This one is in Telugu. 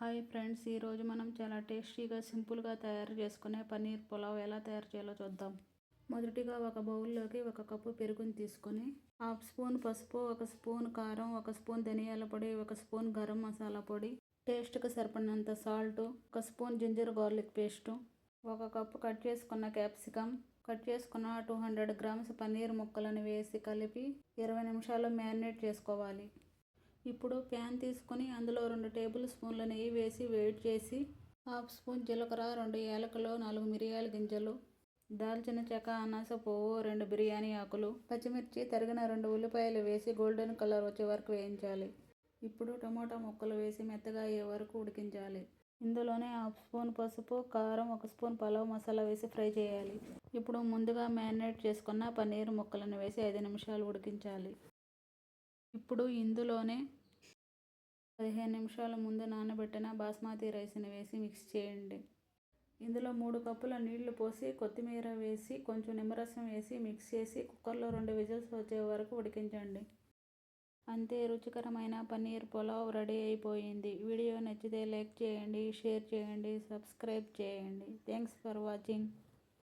హాయ్ ఫ్రెండ్స్, ఈరోజు మనం చాలా టేస్టీగా సింపుల్గా తయారు చేసుకునే పన్నీర్ పులావ్ ఎలా తయారు చేయాలో చూద్దాం. మొదటిగా ఒక బౌల్లోకి 1 కప్పు పెరుగుని తీసుకొని, హాఫ్ స్పూన్ పసుపు, 1 స్పూన్ కారం, 1 స్పూన్ ధనియాల పొడి, 1 స్పూన్ గరం మసాలా పొడి, టేస్ట్కి సరిపడినంత salt, 1 spoon ginger garlic paste, 1 cup cut చేసుకున్న క్యాప్సికమ్, కట్ చేసుకున్న 200 గ్రామ్స్ పన్నీర్ ముక్కలను వేసి కలిపి 20 నిమిషాలు మ్యారినేట్ చేసుకోవాలి. ఇప్పుడు ప్యాన్ తీసుకొని అందులో 2 టేబుల్ స్పూన్ల నెయ్యి వేసి వేడి చేసి, హాఫ్ స్పూన్ జీలకర్ర, 2 యాలకులు, 4 మిరియాల గింజలు, దాల్చిన చెక్క, అనాస పువ్వు, 2 బిర్యానీ ఆకులు, పచ్చిమిర్చి, తరిగిన 2 ఉల్లిపాయలు వేసి గోల్డెన్ కలర్ వచ్చే వరకు వేయించాలి. ఇప్పుడు టమోటా ముక్కలు వేసి మెత్తగా అయ్యే వరకు ఉడికించాలి. ఇందులోనే హాఫ్ స్పూన్ పసుపు, కారం, 1 స్పూన్ పలావ్ మసాలా వేసి ఫ్రై చేయాలి. ఇప్పుడు ముందుగా మ్యారినేట్ చేసుకున్న పన్నీర్ ముక్కలను వేసి 5 నిమిషాలు ఉడికించాలి. ఇప్పుడు ఇందులోనే 15 నిమిషాల ముందు నానబెట్టిన బాస్మతి రైస్ని వేసి మిక్స్ చేయండి. ఇందులో 3 కప్పుల నీళ్లు పోసి కొత్తిమీర వేసి కొంచెం నిమ్మరసం వేసి మిక్స్ చేసి కుక్కర్లో 2 విజిల్స్ వచ్చే వరకు ఉడికించండి. అంతే, రుచికరమైన పన్నీర్ పులావ్ రెడీ అయిపోయింది. వీడియో నచ్చితే లైక్ చేయండి, షేర్ చేయండి, సబ్స్క్రైబ్ చేయండి. Thanks for watching.